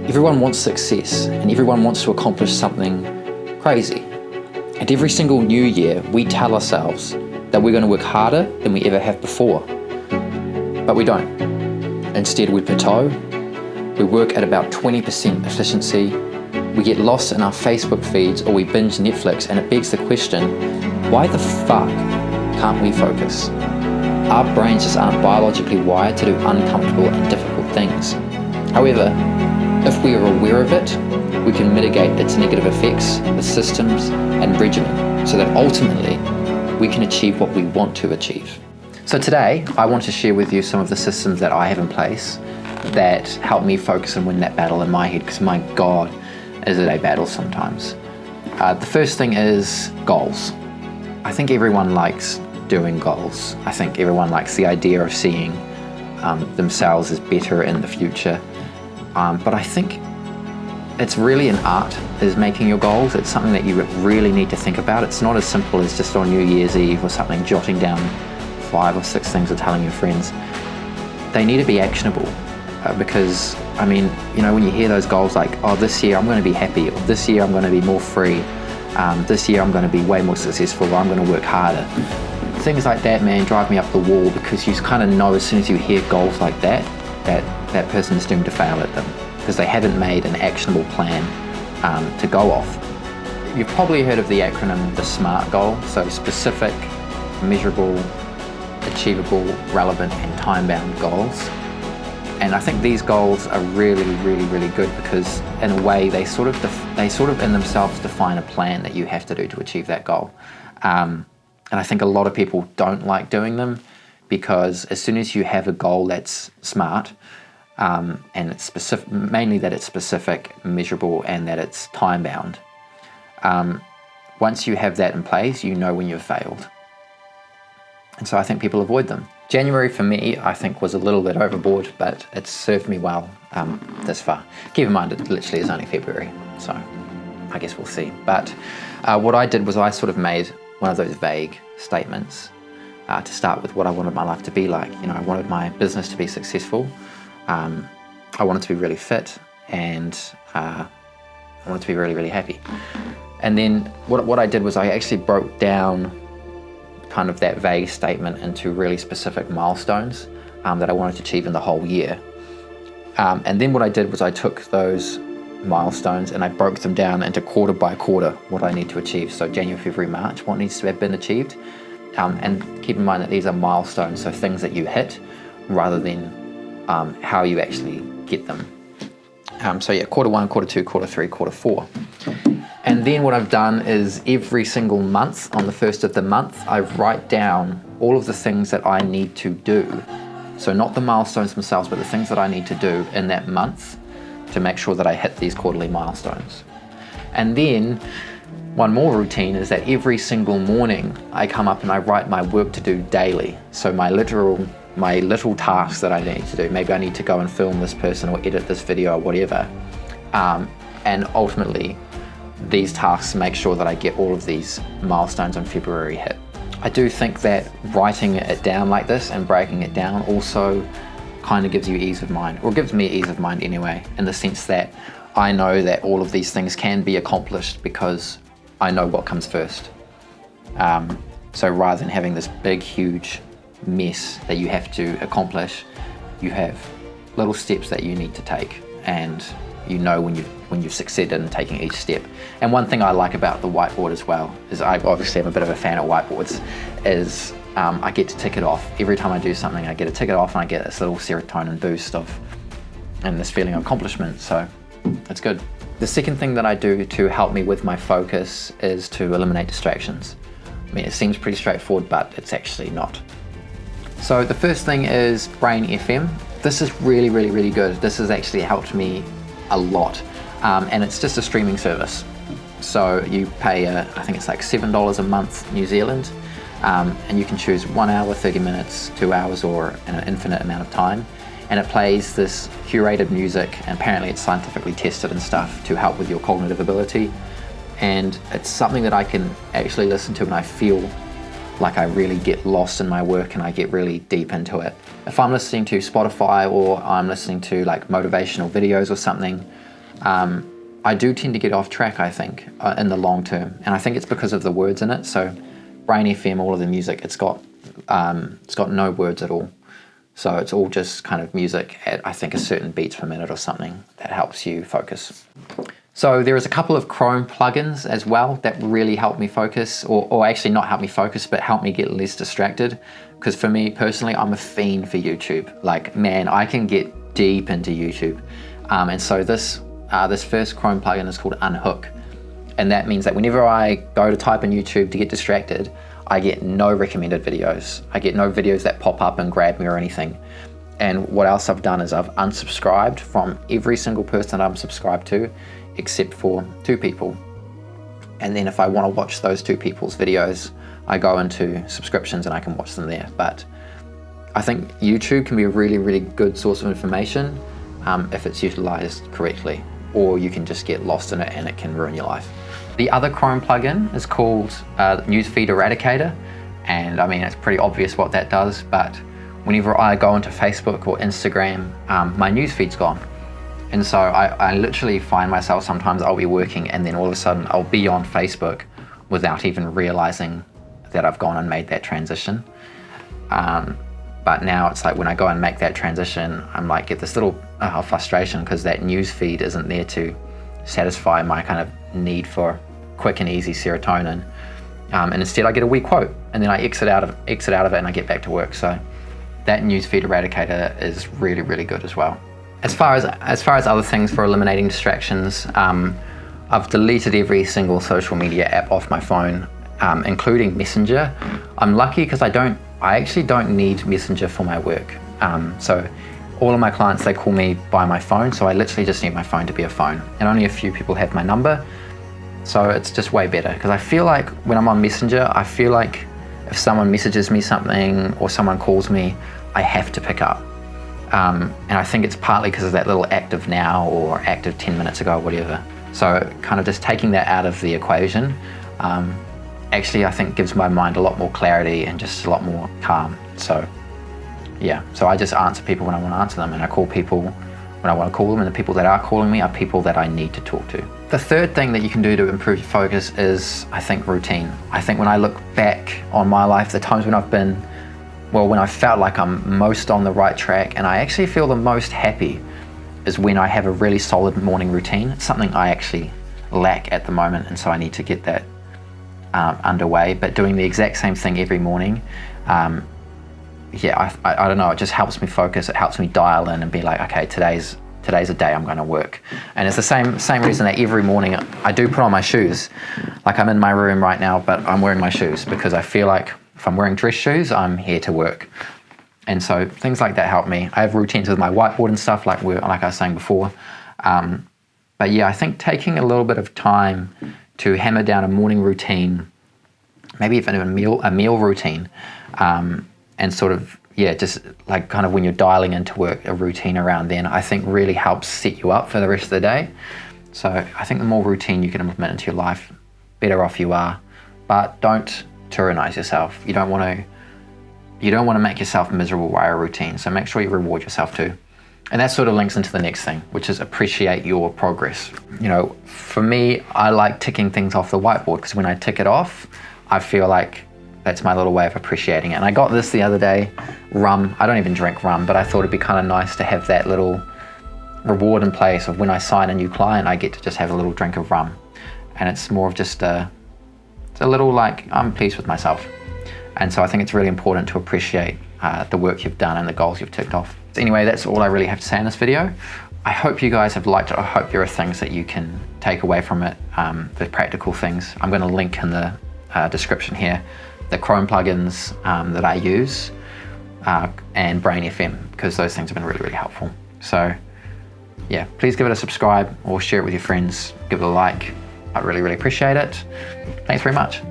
Everyone wants success and everyone wants to accomplish something crazy. And every single new year, we tell ourselves that we're going to work harder than we ever have before. But we don't. Instead, we plateau. We work at about 20% efficiency. We get lost in our Facebook feeds or we binge Netflix, and it begs the question, why the fuck can't we focus? Our brains just aren't biologically wired to do uncomfortable and difficult things. However, if we are aware of it, we can mitigate its negative effects with systems and regimen so that ultimately we can achieve what we want to achieve. So today, I want to share with you some of the systems that I have in place that help me focus and win that battle in my head, because my God, is it a battle sometimes. The first thing is goals. I think everyone likes doing goals. I think everyone likes the idea of seeing themselves as better in the future. But I think it's really an art, is making your goals. It's something that you really need to think about. It's not as simple as just on New Year's Eve or something, jotting down 5 or 6 things or telling your friends. They need to be actionable because, I mean, you know, when you hear those goals like, oh, this year I'm going to be happy, or this year I'm going to be more free, this year I'm going to be way more successful, or I'm going to work harder. Things like that, man, drive me up the wall, because you kind of know as soon as you hear goals like that, that person is doomed to fail at them because they haven't made an actionable plan to go off. You've probably heard of the acronym, the SMART goal, so specific, measurable, achievable, relevant, and time-bound goals. And I think these goals are really, really, really good because in a way they sort of in themselves define a plan that you have to do to achieve that goal. And I think a lot of people don't like doing them because as soon as you have a goal that's SMART, and it's specific, mainly that it's specific, measurable, and that it's time-bound, once you have that in place, you know when you've failed. And so I think people avoid them. January for me, I think, was a little bit overboard, but it's served me well this far. Keep in mind, it literally is only February, so I guess we'll see. But what I did was I sort of made one of those vague statements to start with what I wanted my life to be like. You know, I wanted my business to be successful. I wanted to be really fit, and I wanted to be really, really happy. And then what I did was I actually broke down kind of that vague statement into really specific milestones that I wanted to achieve in the whole year. And then what I did was I took those milestones and I broke them down into quarter by quarter what I need to achieve. So January, February, March, what needs to have been achieved. And keep in mind that these are milestones, so things that you hit rather than how you actually get them. So yeah, quarter 1, quarter 2, quarter 3, quarter 4. And then what I've done is every single month, on the first of the month, I write down all of the things that I need to do. So not the milestones themselves, but the things that I need to do in that month to make sure that I hit these quarterly milestones. And then one more routine is that every single morning I come up and I write my work to do daily. So my little tasks that I need to do. Maybe I need to go and film this person or edit this video or whatever. And ultimately, these tasks make sure that I get all of these milestones on February hit. I do think that writing it down like this and breaking it down also kind of gives you ease of mind, or gives me ease of mind anyway, in the sense that I know that all of these things can be accomplished because I know what comes first. So rather than having this big, huge mess that you have to accomplish, you have little steps that you need to take, and you know when you've succeeded in taking each step. And one thing I like about the whiteboard as well is I obviously am a bit of a fan of whiteboards, is I get to tick it off. Every time I do something, I get to tick it off and I get this little serotonin boost and this feeling of accomplishment, so it's good. The second thing that I do to help me with my focus is to eliminate distractions. I mean, it seems pretty straightforward, but it's actually not. So the first thing is Brain FM. This is really, really, really good. This has actually helped me a lot. And it's just a streaming service. So you pay, I think it's like $7 a month New Zealand, and you can choose 1 hour, 30 minutes, 2 hours, or an infinite amount of time. And it plays this curated music, and apparently it's scientifically tested and stuff to help with your cognitive ability. And it's something that I can actually listen to and I feel like I really get lost in my work and I get really deep into it. If I'm listening to Spotify or I'm listening to like motivational videos or something, I do tend to get off track, I think, in the long term, and I think it's because of the words in it. So Brain FM, all of the music, it's got no words at all. So it's all just kind of music at, I think, a certain beats per minute or something that helps you focus. So there is a couple of Chrome plugins as well that really help me focus, or actually not help me focus, but help me get less distracted. Because for me personally, I'm a fiend for YouTube. Like, man, I can get deep into YouTube. And so this first Chrome plugin is called UNHOOK. And that means that whenever I go to type in YouTube to get distracted, I get no recommended videos. I get no videos that pop up and grab me or anything. And what else I've done is I've unsubscribed from every single person I'm subscribed to, except for 2 people. And then if I want to watch those 2 people's videos, I go into subscriptions and I can watch them there. But I think YouTube can be a really, really good source of information if it's utilized correctly, or you can just get lost in it and it can ruin your life. The other Chrome plugin is called Newsfeed Eradicator, and I mean, it's pretty obvious what that does, but whenever I go into Facebook or Instagram, my newsfeed's gone. And so I literally find myself, sometimes I'll be working and then all of a sudden I'll be on Facebook without even realizing that I've gone and made that transition. But now it's like when I go and make that transition, I'm like, get this little frustration because that news feed isn't there to satisfy my kind of need for quick and easy serotonin. And instead I get a wee quote and then I exit out of it and I get back to work. So that newsfeed eradicator is really, really good as well. As far as other things for eliminating distractions, I've deleted every single social media app off my phone, including Messenger. I'm lucky because I actually don't need Messenger for my work. So all of my clients, they call me by my phone, so I literally just need my phone to be a phone. And only a few people have my number, so it's just way better. Because I feel like when I'm on Messenger, I feel like if someone messages me something or someone calls me, I have to pick up. And I think it's partly because of that little active now or active 10 minutes ago or whatever. So kind of just taking that out of the equation, actually I think gives my mind a lot more clarity and just a lot more calm. So yeah, so I just answer people when I want to answer them, and I call people when I want to call them, and the people that are calling me are people that I need to talk to. The third thing that you can do to improve your focus is, I think, routine. I think when I look back on my life, the times when when I felt like I'm most on the right track and I actually feel the most happy is when I have a really solid morning routine. It's something I actually lack at the moment, and so I need to get that underway. But doing the exact same thing every morning, yeah, I don't know, it just helps me focus. It helps me dial in and be like, okay, today's a day I'm going to work. And it's the same reason that every morning I do put on my shoes. Like, I'm in my room right now, but I'm wearing my shoes because I feel like if I'm wearing dress shoes, I'm here to work. And so things like that help me. I have routines with my whiteboard and stuff, like I was saying before. But yeah, I think taking a little bit of time to hammer down a morning routine, maybe even a meal routine, and sort of, yeah, just like kind of when you're dialing into work, a routine around then, I think really helps set you up for the rest of the day. So I think the more routine you can implement into your life, better off you are. But don't tyrannize yourself. You don't want to make yourself miserable by a routine. So make sure you reward yourself too. And that sort of links into the next thing, which is appreciate your progress. You know, for me, I like ticking things off the whiteboard because when I tick it off, I feel like that's my little way of appreciating it. And I got this the other day, rum. I don't even drink rum, but I thought it'd be kind of nice to have that little reward in place of when I sign a new client, I get to just have a little drink of rum. And it's more of just it's a little like, I'm pleased with myself. And so I think it's really important to appreciate the work you've done and the goals you've ticked off. Anyway, that's all I really have to say in this video. I hope you guys have liked it. I hope there are things that you can take away from it, the practical things. I'm going to link in the description here the Chrome plugins that I use and Brain FM, because those things have been really, really helpful. So yeah, please give it a subscribe or share it with your friends. Give it a like. I'd really, really appreciate it. Thanks very much.